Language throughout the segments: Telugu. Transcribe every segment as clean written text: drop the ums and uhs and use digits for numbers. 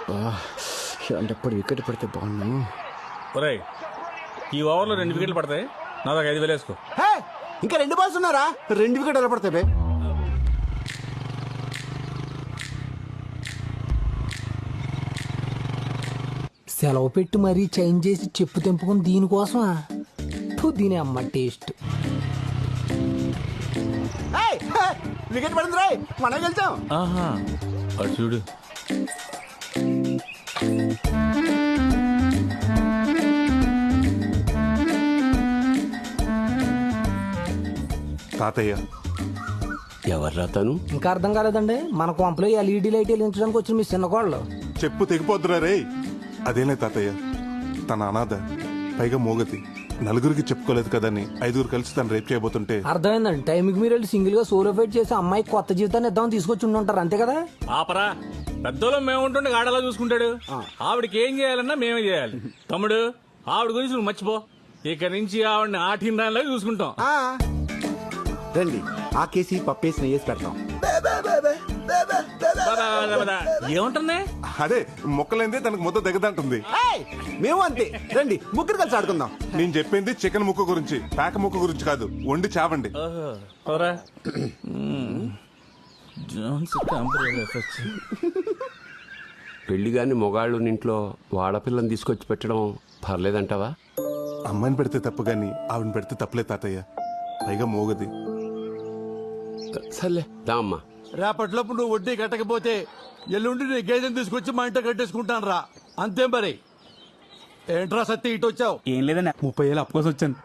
ఇలాంటప్పుడు వికెట్ పడితే బాగున్నాను. ఒరేయ్, ఈ ఓవర్లో 2 వికెట్లు పడతాయి. నా దాకా 5,000 వేసుకో. ఇంకా 2 బాల్స్ ఉన్నారా? 2 వికెట్ ఎలా పడతాయి బే? సెలవు పెట్టి మరీ చేంజ్ చేసి చెప్పు తెంపుకుని దీనికోసమా? దీని అమ్మ టేస్ట్. వికెట్ పడింది రాయ్, మనం గెలిచాం. ఆహా, అటు చూడు. తాతయ్య ఎవర్రా తను? ఇంకా అర్థం కాలేదండి. మన కొంపలో ఎల్ఈడి లైట్ వెలిగించడానికి వచ్చిన మీ చిన్న కోళ్ళు. చెప్పు తెగిపోద్దురా రే. అదేలే తాతయ్య, తన అనాథ, పైగా మోగతి, నలుగురికి చెప్పుకోలేదు కదని 5గురు కలిసి తను రేపు చేయబోతుంటే. అర్థమైందండి. టైంకి మీరు వెళ్ళి సింగిల్ గా సోలో ఫైట్ చేసి అమ్మాయి కొత్త జీవితాన్ని ఇద్దామని తీసుకొచ్చి ఉండుంటారు, అంతే కదా? ఆపరా, పెద్దలో మేము ఉంటుండే గాడలా చూసుకుంటాడు. ఆవిడకి ఏం చేయాలన్నా మేమే చేయాలి. తమ్ముడు, ఆవిడ గురించి నువ్వు మర్చిపో. ఇక నుంచి ఆవిడని ఆటిన దానిలాగా చూసుకుంటాం. రండి, ఆ కేసి పప్పేసి నెయ్యేసి పెడతాం. ఏముంటుంది? అదే మొక్కలైందే తనకు ముద్ద దిగదంటుంది. మేము అంతే. రండి, ముగ్గురు కలిసి ఆడుకుందాం. నేను చెప్పింది చికెన్ ముక్క గురించి, పేక ముక్క గురించి కాదు. వండి చావండి. పెళ్లి గాని మొగాళ్ళు ఇంట్లో వాడపిల్లని తీసుకొచ్చి పెట్టడం పర్లేదంటావా? అమ్మాయిని పెడితే తప్పు గాని ఆవిడని పెడితే తప్పులే తాతయ్య, పైగా మోగది. సర్లే దా అమ్మా. రేపట్లోపు నువ్వు వడ్డీ కట్టకపోతే ఎల్లుండి నీ గేదెని తీసుకొచ్చి మా ఇంట్లో కట్టేసుకుంటాను రా. అంతే మరి. ఏంట్రా సత్య ఇటు వచ్చావు? ఏం లేదన్నా, 30,000 అప్పు కోసం వచ్చాను.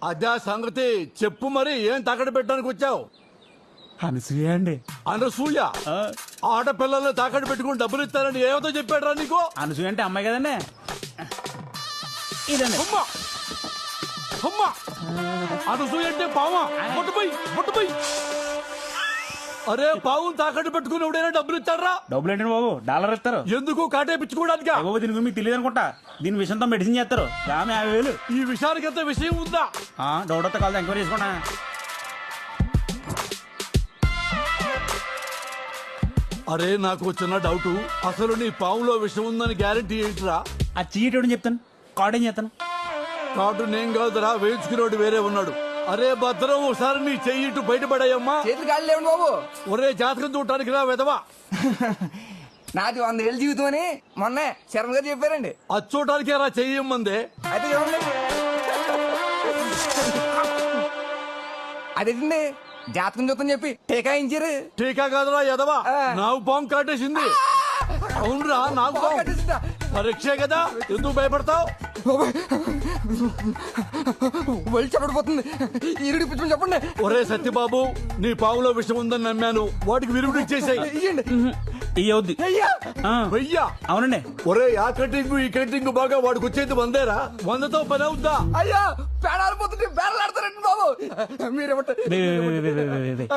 అదే సంగతి చెప్పు మరి. ఏం తాకట్టు పెట్టడానికి వచ్చావు? అనసూయ అండి. అనసూయ? ఆడపిల్లల్ని తాకట్టు పెట్టుకుని డబ్బులు ఇస్తానని ఏమతో చెప్పాడురా నీకు? అనసూయ అంటే అమ్మాయి కదండి. ఇదండి. అమ్మా అమ్మా, అనసూయ అంటే పావా? ముట్టుపోయి. అరే, పావును తాకట్టు పెట్టుకుని ఎవడైనా డబ్బులు ఇస్తారా? డబ్బులు ఏంటండి బాబు, డాలర్ ఇస్తారు. ఎందుకు? కాటేపించుకోవడానికి. బాబు దీని గురించి మీకు తెలియదు అనుకుంటా. దీని విషయంతో మెడిసిన్ చేస్తారు. ఆమె 50,000. ఈ విషయానికి ఎంత విషయం ఉందా? డౌట్ వస్తే కాదు, ఎంక్వైరీ చేసుకోండి. అరే, నాకు చిన్న డౌట్. అసలు నీ పావులో విషయం ఉందని గ్యారెంటీ ఏంటిరా? ఆ చీటోడని చెప్తాను, కార్డేం చేస్తాను. కార్డు నేను కాదురా, వేయించుకునేవాడు వేరే ఉన్నాడు. అరే భద్రం, ఒకసారి నీ చెయ్యి ఇటు బయటపడాయమ్మా. చేతులు గాలి లేవండి బాబు. ఒరే, జాతకం చూడటానికి రా వెదవా. నాది 100 ఏళ్ళ జీవితం అని మొన్న శర్మ గారు చెప్పారండి. అది చూడటానికి రా చెయ్యమ్మందే. అయితే ఏమండి, అదేంటండి జాతకం చూద్దాం చెప్పి టీకా ఇచ్చారు. టీకా కాదురా ఎదవా, నాకు పాము కాటేసింది. అవునురా, నాకు పాము. పరీక్షే కదా, ఎందుకు భయపడతావు? వెళ్ళి చెప్పడిపోతుంది. ఈరుడి పిచ్చి చెప్పండి. ఒరే సత్యబాబు, నీ పావులో విషయం ఉందని నమ్మాను. వాటికి విరుగుడు ఇచ్చేసాయి. ఇయ్యవుద్ది. వెయ్యా? అవునండి. ఒరే, ఆ కటింగ్ ఈ కటింగ్ బాగా వాడికి వచ్చేది 100రా. 100తో పని అవుద్దా? అయ్యా, పేడాలు పోతుంటే బేరలాడతారండి బాబు. మీరేమంటారు?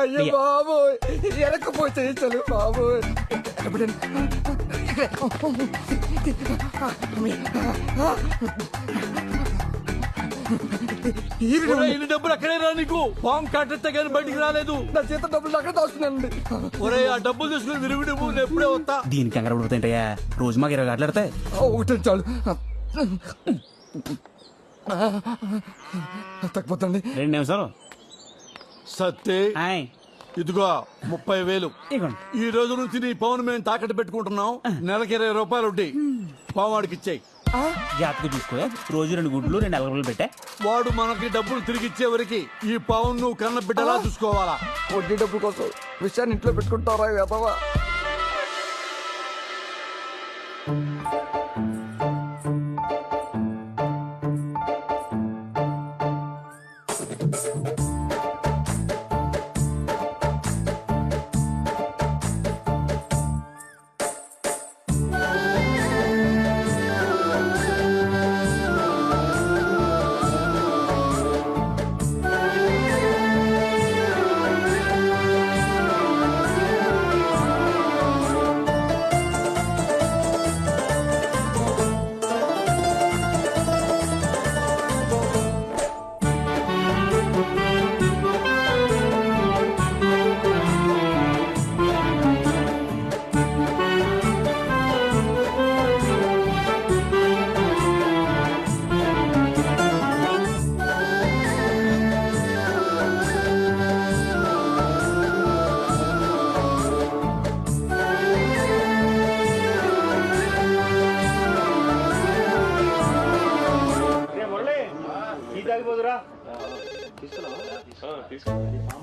అయ్యో బాబు, ఎనకపోతే చేయించాలి బాబు. ఇన్ని డబ్బులు అక్కడే రా నీకు. పాము కాటెత్తే కానీ బయటికి రాలేదు. నా చేత డబ్బులు అక్కడ దాస్తున్నానండి. ఒరే, ఆ డబ్బులు తీసుకుని విరుగుడు నేను ఎప్పుడే వస్తా. దీనికి కంగారు పడిపోతాయంటయ్యా, రోజు మాకు 20 గంటలు ఆడతాయి. ఒకటి చాలు, తగ్గిపోతుంది. 2 నిమిషాలు. సత్తే, ఇదిగో 30,000. ఈ రోజు నుంచి నీ పావును మేము తాకట్టు పెట్టుకుంటున్నాం. నెలకి 20 రూపాయలు వడ్డీ. పావు వాడికి ఇచ్చాయి. జాతకు చూసుకో, రోజు 2 గుడ్లు 2 అలగలు పెట్టా. వాడు మనకి డబ్బులు తిరిగి ఇచ్చే వరకు ఈ పావును నువ్వు కన్న బిడ్డలా చూసుకోవాలా. వడ్డీ డబ్బుల కోసం విషయాన్ని ఇంట్లో పెట్టుకుంటారా వెదవా?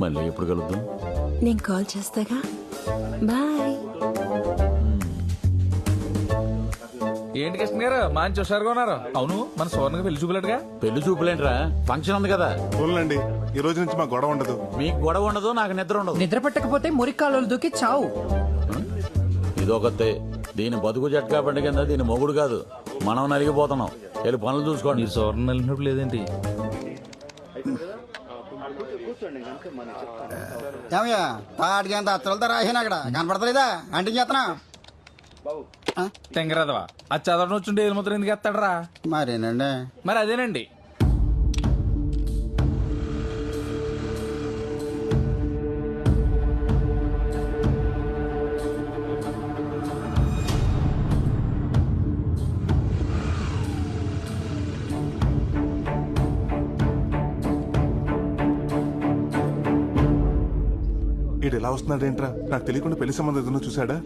మళ్ళీ ఎప్పుడు కలుద్దాం? నేను కాల్ చేస్తాగా. బాయ్. ఏంటి కృష్ణ గారు మంచి హుషారుగా ఉన్నారు. అవును మన సువర్ణకి పెళ్లి చూపులేడుగా. పెళ్లి చూపులేంట్రా, ఫంక్షన్ ఉంది కదా. పోన్లండి, ఈ రోజు నుంచి మా గొడవ ఉండదు. మీకు గొడవ ఉండదు, నాకు నిద్ర ఉండదు. నిద్ర పట్టకపోతే మురికాలు దూకి చావు. ఇదొకతే. దీని బతుకు జట్కా బండి కింద దీని మొగుడు కాదు, మనం నలిగిపోతున్నాం. వెళ్ళి పనులు చూసుకోండి. మీరు సువర్ణ వెళ్ళినప్పుడు లేదేంటి? ఏమయ్యా తాడికి అత్తలతో రాసాను అక్కడ కనపడతలేదా అంటే చేస్తున్నా తెంగరదవా అది చదవడం వచ్చుంటే ఏది మాత్రం ఎందుకు ఎత్తాడరా? మరేనండి. మరి అదేనండి. ఈడు ఎలా వస్తున్నాడేంట్రా? నాకు తెలియకుండా పెళ్లి సంబంధం ఏదైనా చూసాడా?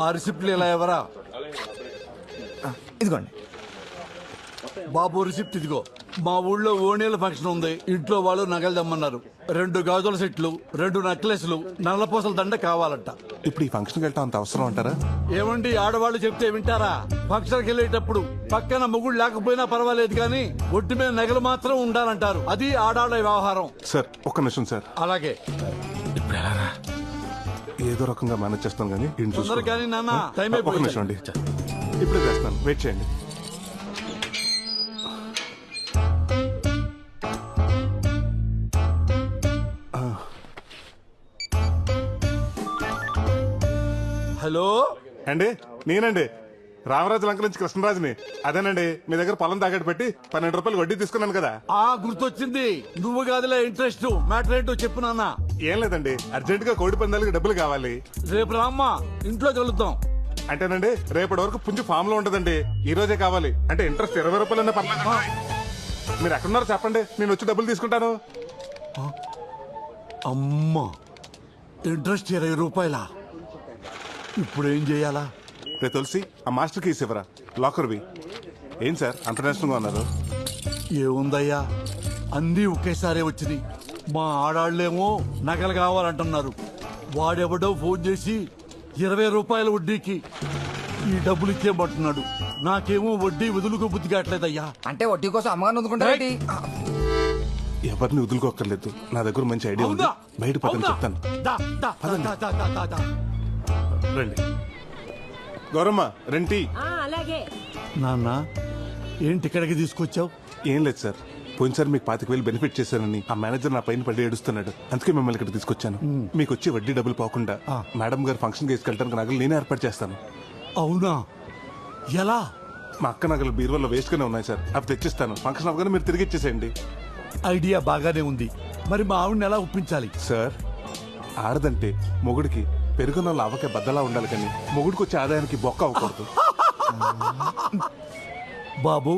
ఆ రిసిప్ట్లు ఇలా ఎవరా? ఇదిగోండి బాబు రిసిప్ట్ ఇదిగో. మా ఊళ్ళో ఓణీల ఫంక్షన్ ఉంది. ఇంట్లో వాళ్ళు నగలు తెమ్మన్నారు. 2 గాజుల సెట్లు, 2 నెక్లెస్లు, నల్లపూసల దండ కావాలంట. ఇప్పుడు ఈ ఫంక్షన్కి వెళ్ళటం అంత అవసరం అంటారా? ఏమండి ఆడవాళ్ళు చెప్తే వింటారా? ఫంక్షన్కి వెళ్ళేటప్పుడు పక్కన మొగుడు లేకపోయినా పర్వాలేదు కానీ ఒట్టి మీద నగలు మాత్రం ఉండాలంటారు. అది ఆడాళ్ళ వ్యవహారం. సార్ ఒక్క నిమిషం సార్. అలాగే ఇప్పుడు ఎలా? ఏదో రకంగా మేనేజ్ చేస్తాను కానీ ఈయన చూసుకో. తొందరగా కానీ నాన్న, టైం ఒక్క అయిపోయింది. నిమిషం అండి, ఇప్పుడే చేస్తాను, వెయిట్ చేయండి. హలో అండి, నేనండి రామరాజు లంక నుంచి కృష్ణరాజుని. అదేనండి, మీ దగ్గర పొలం తాకట్టు పెట్టి 12 రూపాయలు వడ్డీ తీసుకున్నాను కదా. ఆ గుర్తొచ్చింది. నువ్వు కాదులే ఇంట్రెస్ట్. మ్యాటర్ ఏంటో చెప్పు నాన్న. ఏం లేదండి, అర్జెంట్ గా కోడి పందాలకి డబ్బులు కావాలి. రేపు రామ్మా, ఇంట్లో కలుద్దాం. అంటేనండి రేపటి వరకు పుంజు ఫామ్ లో ఉంటదండి. ఈ రోజే కావాలి. అంటే ఇంట్రెస్ట్ 20 రూపాయలన్నా పర్లేదు. మీరు ఎక్కడున్నారో చెప్పండి, నేను వచ్చి డబ్బులు తీసుకుంటాను. అమ్మా, ఇంట్రెస్ట్ 20 రూపాయలా? ఇప్పుడు ఏం చేయాలా? రే తులసి, ఆ మాస్టర్ కీస్ ఇవ్వరా, లాకర్వి. ఏం సార్ అంత నేషనల్గా ఉన్నారు? ఏముందయ్యా, అన్నీ ఒకేసారి వచ్చినాయి. మా ఆడాళ్ళేమో నగలు కావాలంటున్నారు. వాడెవడో ఫోన్ చేసి 20 రూపాయల వడ్డీకి ఈ డబ్బులు ఇచ్చేయమంటున్నాడు. నాకేమో వడ్డీ వదులుకో బుద్ధి కావట్లేదయ్యా. అంటే వడ్డీ కోసం అమ్మగారు వదులుకుంటారేంటి? ఎవరిని వదులుకోక్కర్లేదు, నా దగ్గర మంచి ఐడియా ఉంది. బయట పక్కన చెప్తాను. దా, దా, దా, దా, దా, దా, దా. రండి. గౌరమ్మ రెంటి. అలాగే. నాన్న, ఏంటి ఇక్కడికి తీసుకొచ్చావు? ఏం లేదు సార్, పోయినసారి మీకు 25,000 బెనిఫిట్ చేశానని ఆ మేనేజర్ నా పైన పడి ఏడుస్తున్నాడు. అందుకే మిమ్మల్ని ఇక్కడ తీసుకొచ్చాను. మీకు వచ్చి వడ్డీ డబ్బులు పోకుండా మేడం గారు ఫంక్షన్ తీసుకెళ్ళడానికి నగలు నేనే ఏర్పాటు చేస్తాను. అవునా? ఎలా? మా అక్క నగలు బీరువాలో వేస్ట్ గానే ఉన్నాయి సార్, అవి తెచ్చిస్తాను. ఫంక్షన్ అవగానే మీరు తిరిగి ఇచ్చేసేయండి. ఐడియా బాగానే ఉంది. మరి మా ఆవిడని ఎలా ఒప్పించాలి? సార్, ఆడదంటే మొగుడికి పెరుగున్న లావకే బద్దలా ఉండాలి కానీ మొగుడికి వచ్చే ఆదాయానికి బొక్క అవ్వకూడదు. బాబు,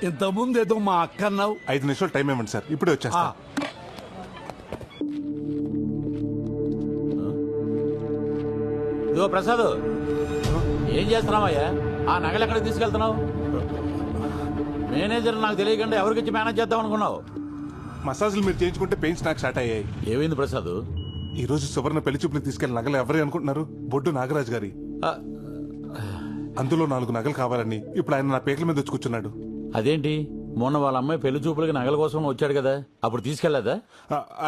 ఇంతకుముందు ఏదో మా అక్క అన్నావు. 5 నిమిషాలు టైం ఇవ్వండి సార్, ఇప్పుడే వచ్చేస్తా. ఇదిగో ప్రసాద్, ఏం చేస్తున్నావయ్యా? ఆ నగలు ఎక్కడికి తీసుకెళ్తున్నావు? మేనేజర్ నాకు తెలియకుండా ఎవరికిచ్చి మేనేజ్ చేద్దాం అనుకున్నావు? మసాజ్లు మీరు చేయించుకుంటే పెయిన్స్ నాకు స్టార్ట్ అయ్యాయి. ఏమైంది ప్రసాద్? ఈ రోజు సువర్ణ పెళ్లి చూపులు తీసుకెళ్లి నగలు ఎవరే అనుకుంటున్నారు? బొడ్డు నాగరాజు గారి. అందులో 4 నగలు కావాలని ఇప్పుడు ఆయన నా పేకల మీద వచ్చి కూర్చున్నాడు. అదేంటి, మొన్న వాళ్ళ అమ్మాయి పెళ్లి చూపులకి నగల కోసం వచ్చాడు కదా, అప్పుడు తీసుకెళ్లేదా?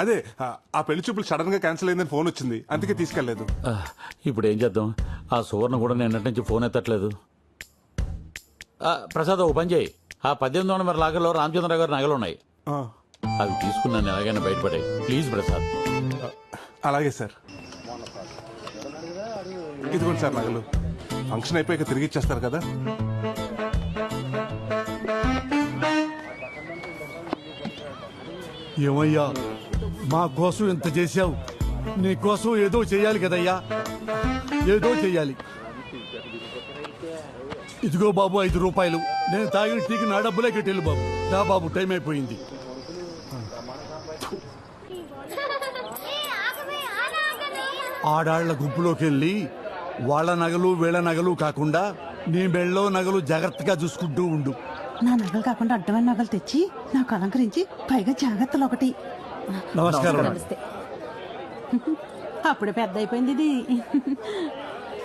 అదే ఆ పెళ్లి చూపులు సడన్ గా క్యాన్సిల్ అయిందని ఫోన్ వచ్చింది, అందుకే తీసుకెళ్లేదు. ఇప్పుడు ఏం చేద్దాం? ఆ సువర్ణ కూడా నిన్నటి నుంచి ఫోన్ ఎత్తట్లేదు. ప్రసాద్, ఓ పని చేయి. ఆ 1800 నెంబర్ లాగర్లో రామచంద్రరావు గారి నగలు ఉన్నాయి, అవి తీసుకున్నాను. ఎలాగైనా బయటపడే ప్లీజ్ ప్రసాద్. అలాగే సార్. ఇదిగోండి సార్ నగలు. ఫంక్షన్ అయిపోయాక తిరిగి ఇచ్చేస్తారు కదా. ఏమయ్యా, మా కోసం ఎంత చేశావు? నీ కోసం ఏదో చెయ్యాలి కదయ్యా, ఏదో చెయ్యాలి. ఇదిగో బాబు 5 రూపాయలు. నేను తాగిన టీకి నా డబ్బులే కట్టేళ్ళు బాబు. దా బాబు, టైం అయిపోయింది. ఆడాళ్ల గుంపులోకి వెళ్ళి వాళ్ళ నగలు వీళ్ళ నగలు కాకుండా నీ మెళ్ళో నగలు జాగ్రత్తగా చూసుకుంటూ ఉండు. నా నగలు కాకుండా అడ్డమైన నగలు తెచ్చి నాకు అలంకరించి పైగా జాగ్రత్తలు ఒకటి. నమస్కారం. నమస్తే. అప్పుడు పెద్ద అయిపోయింది ఇది.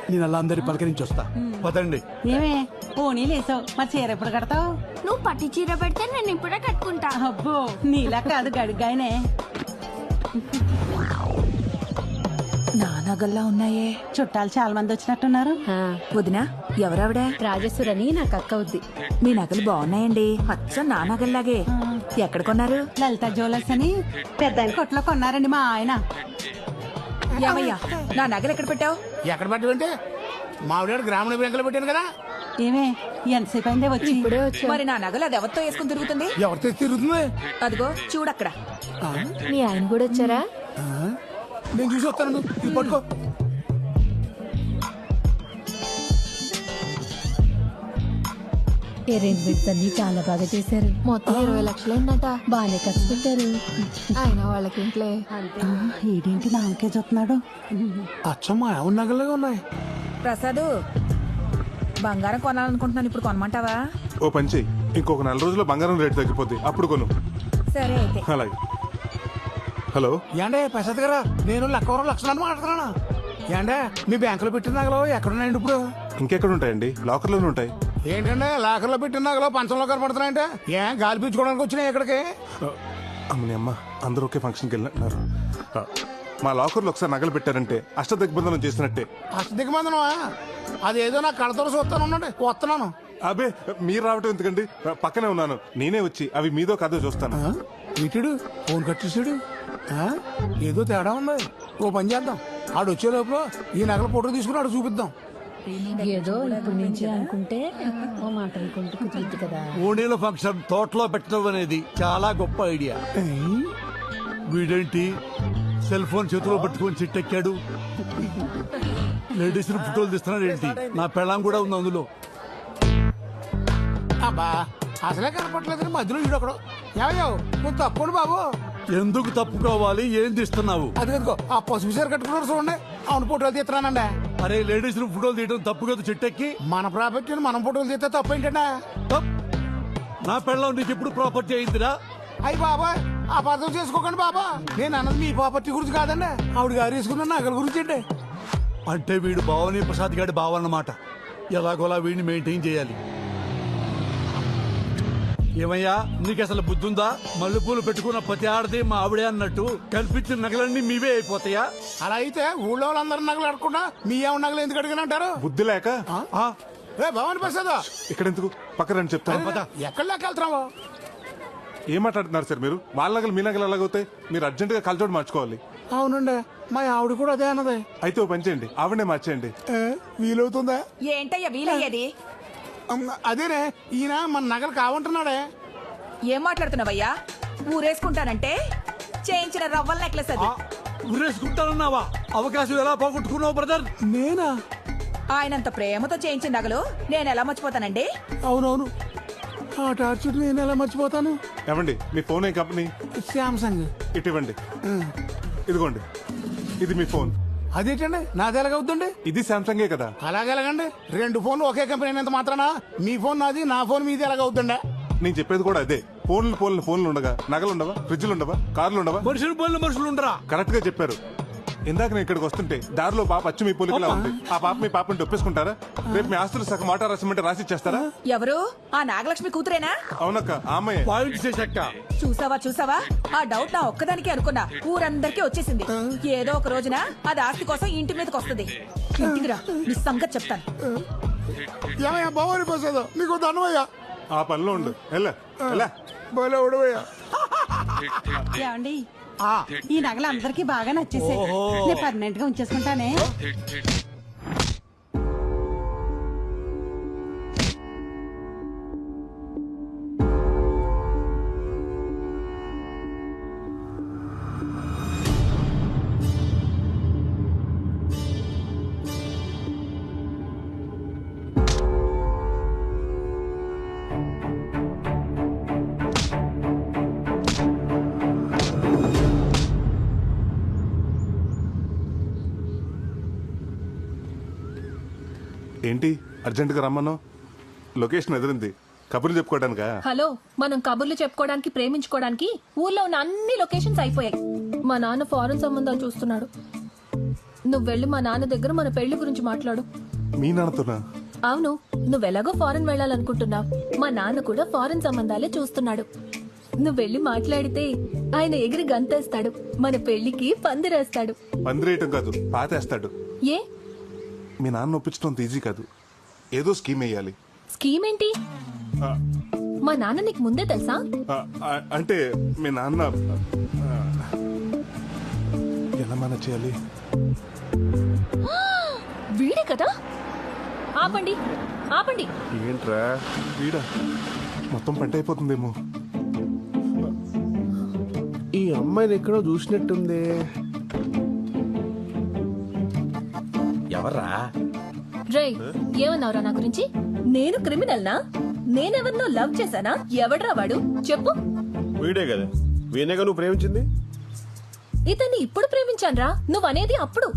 నేను అలా అందరి పలకరించి వస్తా. పదండి. ఏమే పోనీ లేసావు మరి చీర ఎప్పుడు కడతావు? నువ్వు పట్టు చీర పెడితే నేను ఇప్పుడే కట్టుకుంటా. అబ్బో నీలా కాదు గడుగ్గాయనే. నా నగల్లా ఉన్నాయే. చుట్టాలు చాలా మంది వచ్చినట్టున్నారు. వదినా ఎవరావిడ? రాజేశ్వరని నాకు అక్క అవుద్ది. మీ నగలు బాగున్నాయండి, అచ్చం నా నగల్లాగే. ఎక్కడ కొన్నారు? లలిత జ్యువెలర్స్ అని పెద్ద కొట్లో కొన్నారండి మా ఆయన. ఏమయ్యా నా నగలు ఎక్కడ పెట్టావు? ఎక్కడ పట్టింటే మావిడ గ్రామీణ బ్యాంకులో పెట్టాను కదా. ఏమే ఎంతసేపు అయిందే వచ్చి? ఇప్పుడే వచ్చా. మరి నా నగలు అది ఎవరితో వేసుకుని తిరుగుతుంది? ఎవరితో తిరుగుతుంది? అదిగో చూడక్కడ. మీ ఆయన కూడా వచ్చారా? నేను చూసి వస్తాను, ఇది పట్టుకో. అరేంజ్మెంట్స్ అన్ని చాలా బాగా చేశారు. మొత్తం 20 లక్షలు అయిందట. బాగానే ఖర్చు పెట్టారు. ఆయన వాళ్ళకి ఇంట్లో ఈడేంటి నాకే చూస్తున్నాడు? అచ్చమ్మా ఎవరి నగలుగా ఉన్నాయి. ప్రసాదు బంగారం కొనాలనుకుంటున్నాను, ఇప్పుడు కొనమంటావా? ఓ పని చెయ్యి, ఇంకొక 4 రోజుల్లో బంగారం రేటు తగ్గిపోద్ది, అప్పుడు కొను. సరే అయితే. అలాగే. హలో, ఏండే ప్రసాద్ గారా, నేను లక్కవరం లక్షణాన్ని మాట్లాడుతున్నాను. ఏండే మీ బ్యాంకులో పెట్టిన నగలు ఎక్కడున్నాయండి ఇప్పుడు? ఇంకెక్కడ ఉంటాయండి? లాకర్లోనే ఉంటాయి. ఏంటంటే లాకర్లో పెట్టిన నగలు పంచంలో కనపడుతున్నాయంటే ఏం గాలి పీల్చుకోవడానికి వచ్చినాయి ఇక్కడికి? అమ్మని అమ్మ, అందరూ ఒకే ఫంక్షన్కి వెళ్ళినట్టున్నారు. మా లాకర్లో ఒకసారి నగలు పెట్టారంటే అష్టదిగ్బంధనం చేసినట్టే. అష్టదిగ్బంధనమా? అదేదో నాకు కడతలు చూస్తాను, ఉండండి వస్తున్నాను. అబే మీరు రావటం ఎందుకండి, పక్కనే ఉన్నాను. నేనే వచ్చి అవి మీదో కదో చూస్తాను. ఇటుడు ఫోన్ కట్టేసాడు. ఏదో తేడా ఉంది. ఓ పని చేద్దాం, ఆడు వచ్చే లోపల ఈ నగల ఫోటో తీసుకుని ఆడు చూపిద్దాం. ఏదో ఇప్పుడు నుంచి అనుకుంటే ఓ మాట అనుకుంటూ కుదిరిద్ది కదా. ఓణీల ఫంక్షన్ తోటలో పెట్టడం అనేది చాలా గొప్ప ఐడియా. వీడేంటి సెల్ ఫోన్ చేతిలో పట్టుకొని చిట్టెక్కాడు? లేడీస్ ఫోటోలు తీస్తున్నాడు ఏంటి? నా పెళ్ళాం కూడా ఉంది అందులో. అబ్బా అసలే కనపట్లేదు, మధ్యలో వీడు ఒకడు. ఏమయ్యో నువ్వు తప్పండి బాబు. ఎందుకు తప్పుకోవాలి? ఏం తీస్తున్నావు? అదిగో ఆ పసుపు చీర కట్టుకున్నారు చూడండి, అవును ఫోటోలు తీస్తున్నానండి. అరే లేడీస్ ఫోటోలు తీయడం తప్పు కదా చిట్టెక్కి. మన ప్రాపర్టీని మనం ఫోటోలు తీస్తే తప్పు ఏంటంటే? తప్. నా పెళ్ళాం నీకు ఎప్పుడు ప్రాపర్టీ అయిందిరా? అయ్యి బాబా అపార్థం చేసుకోకండి బాబా, నేను అన్నది మీ ప్రాపర్టీ గురించి కాదండి, ఆవిడ గారు వేసుకున్న నగల గురించి అండి. అంటే వీడు భావని ప్రసాద్ గారి భావ అన్నమాట. ఎలాగోలా వీడిని మెయింటైన్ చేయాలి. ఏమయ్యా నీకు అసలు బుద్ధుందా? మల్లెపూలు పెట్టుకున్న ప్రతి ఆడది మా ఆవిడే అన్నట్టు కల్పించిన నగలన్నీ మీవే అయిపోతాయా? అలా అయితే ఊళ్ళో వాళ్ళందరూ నగలు అడగకుండా మీ ఏమన్నా నగలు ఎందుకు అడిగిన అంటారు? బుద్ధి లేక. ఏ భవాని ప్రసాద్ ఇక్కడెందుకు, పక్కన రండి చెప్తాను. ఎక్కడ లేక వెళ్తున్నావా? ఏం మాట్లాడుతున్నారు సార్ మీరు? వాళ్ళ నగలు మీ నగలు ఎలాగవుతాయి? మీరు అర్జెంటుగా కలచోడు మార్చుకోవాలి. అవునండి, మా ఆవిడ కూడా అదే అన్నది. అయితే ఓ పని చేయండి, ఆవిడనే మార్చేయండి. వీలవుతుందా? ఏంటయ్యా వీలయ్యేది? అదేనే ఈయన మన నగలు కావంటున్నాడే. ఏం మాట్లాడుతున్నావయ్యా? ఊరేసుకుంటానంటే చేయించిన రవ్వల నెక్లెస్ అది. ఊరేసుకుంటానన్నావా? అవకాశం ఎలా పోగొట్టుకున్నావు బ్రదర్? నేనా? ఆయనంత ప్రేమతో చేయించిన నగలు నేను ఎలా మర్చిపోతానండి? అవునవును, ఆ టార్చర్ నేను ఎలా మర్చిపోతాను? ఏమండి మీ ఫోన్ ఏ కంపెనీ? శాంసంగ్. ఇటు ఇవ్వండి. ఇదిగోండి, ఇది మీ ఫోన్. అదేంటండి నాది ఎలాగవుతుంది? ఇది సామ్సంగే కదా. అలాగెలాగండి, 2 ఫోన్లు ఒకే కంపెనీ అయినంత మాత్రానా మీ ఫోన్ నాది నా ఫోన్ మీది ఎలాగవుతుండే? నేను చెప్పేది కూడా అదే. ఫోన్లు ఉండగా నగలు ఉండవా? ఫ్రిడ్జ్లు ఉండవా? కార్లు ఉండవా? మనుషులు ఉండరా? కరెక్ట్ గా చెప్పారు. ఇందాక నేను ఇక్కడికి వస్తుంటే దారిలో పాప అచ్చు మీ పోలికలా ఉంది. ఆ పాప మీ పాపని ఒప్పేసుకుంటారా? రేపు మీ ఆస్తులు సగం మాట రాసిమంటే రాసిచ్చేస్తారా? ఎవరు? ఆ నాగలక్ష్మి కూతురేనా? అవునక్క, ఆ అమ్మాయి. పాయింట్ చేశాక చూసావా? ఆ డౌట్ నా ఒక్కదానికి అనుకున్నా, ఊరందరికీ వచ్చేసింది. ఏదో ఒక రోజున అది ఆస్తి కోసం ఇంటి మీదకి వస్తుంది. ఇంటికి రా, నీ సంగతి చెప్తాను. ఏమయ్యా భవాని ప్రసాద్, నీకు ధనమయ్యా. ఆ పనిలో ఉండు. ఎలా బోలే ఉడవయ్యా. ఏమండి ఈ నగలు అందరికీ బాగా నచ్చేసాయి. నేను పర్మనెంట్ గా ఉంచేసుకుంటానే. ఏంటి అర్జెంటుగా రమ్మన్నావు? లొకేషన్ ఎదిరింది, కబుర్లు చెప్పుకోవడానికా? హలో, మనం కబుర్లు చెప్పుకోవడానికి ప్రేమించుకోవడానికి ఊర్లో ఉన్న అన్ని లొకేషన్స్ అయిపోయాయి. మా నాన్న ఫారెన్ సంబంధాలు చూస్తున్నాడు. నువ్వు వెళ్ళి మా నాన్న దగ్గర మన పెళ్లి గురించి మాట్లాడు. మీ నాన్నతోనా? అవును, నువ్వెలాగో ఫారెన్ వెళ్ళాలనుకుంటున్నావు. మా నాన్న కూడా ఫారెన్ సంబంధాలే చూస్తున్నాడు. నువ్వు వెళ్ళి మాట్లాడితే ఆయన ఎగిరి గంతేస్తాడు. మన పెళ్లికి పందిరేస్తాడు. పందిరేయటం కాదు, పాతేస్తాడు. ఏ? మీ నాన్న ఒప్పించడం ఈజీ కాదు, ఏదో స్కీమ్ వేయాలి. స్కీమ్ ఏంటి? మా నాన్న నీకు ముందే తెలుసా? అంటే మీ నాన్న ఎలా మేనేజ్ చేయాలి? వీడే కదా. ఆపండి ఆపండి. ఏంట్రా వీడా? మొత్తం పంట అయిపోతుందేమో. ఈ అమ్మాయిని ఎక్కడో చూసినట్టుంది. ఎవర్రా? రే, ఏమన్నావురా నా గురించి? నేను క్రిమినల్నా? నేనెవరినో లవ్ చేశానా? ఎవడ్రా వాడు చెప్పు. వీడే కదా, వీణేగా నువ్వు ప్రేమించింది. ఇతన్ని ఇప్పుడు ప్రేమించాన్రా. నువ్వనేది అప్పుడు.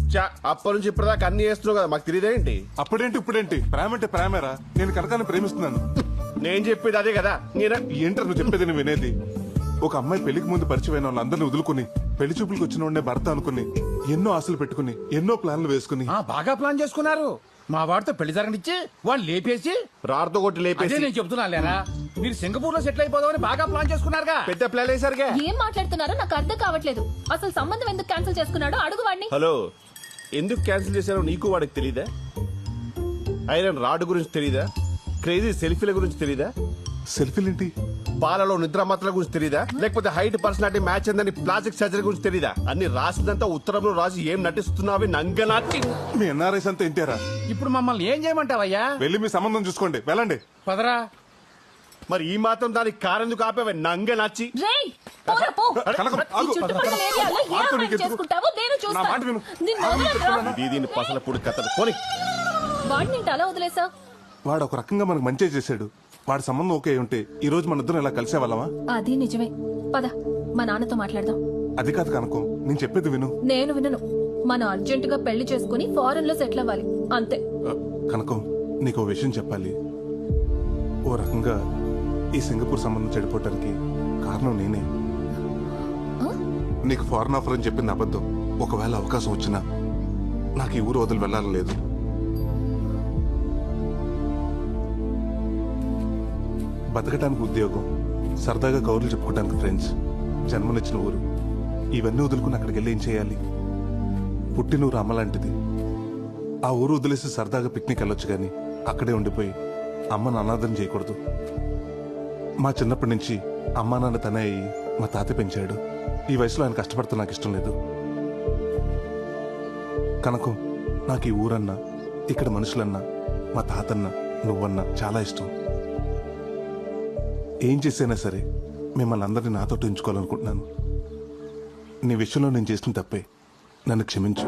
అప్పటి నుంచి ఇప్పటిదాకా అన్ని చేస్తున్నావు కదా, మాకు తెలియదేంటి? అప్పుడేంటి ఇప్పుడేంటి? ప్రేమ అంటే ప్రేమేరా. నేను కనకాన్ని ప్రేమిస్తున్నాను. నేను చెప్పేది అదే కదా. ఏంటర్ నువ్వు చెప్పేది నువ్వు వినేది? ఒక అమ్మాయి పెళ్లికి ముందు పరిచయమైన వాళ్ళందరినీ వదులుకుని పెళ్లి చూపులకు వచ్చిన వాడినే భర్త అనుకుని ఎన్నో ఆశలు పెట్టుకుని ఎన్నో ప్లాన్లు వేసుకుని బాగా ప్లాన్ చేసుకున్నారు. మా వాడితో పెళ్లి జరగనిచ్చి వాళ్ళు లేపేసి రాడుతో కొట్టి లేపేసి నేను చెప్తున్నా లేరా, మీరు సింగపూర్ లో సెటిల్ అయిపోదామని బాగా ప్లాన్ చేసుకున్నారుగా. పెద్ద ప్లాన్ వేసారుగా. ఏం మాట్లాడుతున్నారో నాకు అర్థం కావట్లేదు. అసలు సంబంధం ఎందుకు క్యాన్సిల్ చేసుకున్నాడో అడుగు వాడిని. హలో, ఎందుకు క్యాన్సిల్ చేశారో నీకు వాడికి తెలీదా? ఐరన్ రాడ్ గురించి తెలీదా? క్రేజీ సెల్ఫీల గురించి తెలీదా? సెల్ఫీలేంటి? పాలలో నిద్ర మాత్రల గురించి తెలీదా? లేకపోతే హైట్ పర్సనాలిటీ మ్యాచ్ అందని ప్లాస్టిక్ సర్జరీ గురించి తెలీదా? అన్ని రాసిందంతా ఉత్తరంలో రాసి ఏం నటిస్తున్నావి నంగనాటి. మీ ఎన్ఆర్ఐస్ అంతా ఇంటారా? ఇప్పుడు మమ్మల్ని ఏం చేయమంటావయ్యా? వెళ్ళి మీ సంబంధం చూసుకోండి, వెళ్ళండి. పదరా. మరి ఈ మాత్రం దానికి కారెందుకు ఆపేవే నంగనాచి? రేయ్, పోరా పో. కనకం, ఈ ఆగు. చుట్టుపక్కల ఏరియాలో ఏ ఆగు, అమ్మాయిని నీకెందుకు? చేసుకుంటావో నేను నా మాట చూస్తాను. విను. నిన్ను వదలనురా. దీని పసల పొడి కథలు పోనీ. వాడిని ఏంటి అలా వదిలేసావు? వాడు ఒక రకంగా మనకు మంచి చేశాడు. వాడి సంబంధం ఓకే ఉంటే ఈ రోజు మన ఇద్దరం ఇలా కలిసే వాళ్ళమా? అది నిజమే. పద, మా నాన్నతో మాట్లాడదాం. అది కాదు కనకం, నేను చెప్పేది విను. నేను వినను. మనం అర్జెంటుగా పెళ్లి చేసుకుని ఫారెన్ లో సెటిల్ అవ్వాలి, అంతే. కనకం, నీకు ఓ విషయం చెప్పాలి. ఓ రకంగా ఈ సింగపూర్ సంబంధం చెడిపోవటానికి కారణం నేనే. నీకు ఫారెన్ ఆఫర్ అని చెప్పింది అబద్ధం. ఒకవేళ అవకాశం వచ్చినా నాకు ఈ ఊరు వదిలి వెళ్ళాలని లేదు. బతకడానికి ఉద్యోగం, సరదాగా కౌరులు చెప్పుకోవడానికి ఫ్రెండ్స్, జన్మనిచ్చిన ఊరు, ఇవన్నీ వదులుకుని అక్కడికి వెళ్ళి ఏం చేయాలి? పుట్టినూరు అమ్మ లాంటిది. ఆ ఊరు వదిలేసి సరదాగా పిక్నిక్ వెళ్ళొచ్చు కానీ అక్కడే ఉండిపోయి అమ్మను అనాథం చేయకూడదు. మా చిన్నప్పటి నుంచి అమ్మా నాన్న తనే అయ్యి మా తాత పెంచాడు. ఈ వయసులో ఆయన కష్టపడుతూ నాకు ఇష్టం లేదు. కనుక నాకు ఈ ఊరన్నా, ఇక్కడ మనుషులన్నా, మా తాతన్నా, నువ్వన్నా చాలా ఇష్టం. ఏం చేసైనా సరే మిమ్మల్ని అందరినీ నాతో ఉంచుకోవాలనుకుంటున్నాను. నీ విషయంలో నేను చేసిన తప్పే, నన్ను క్షమించు.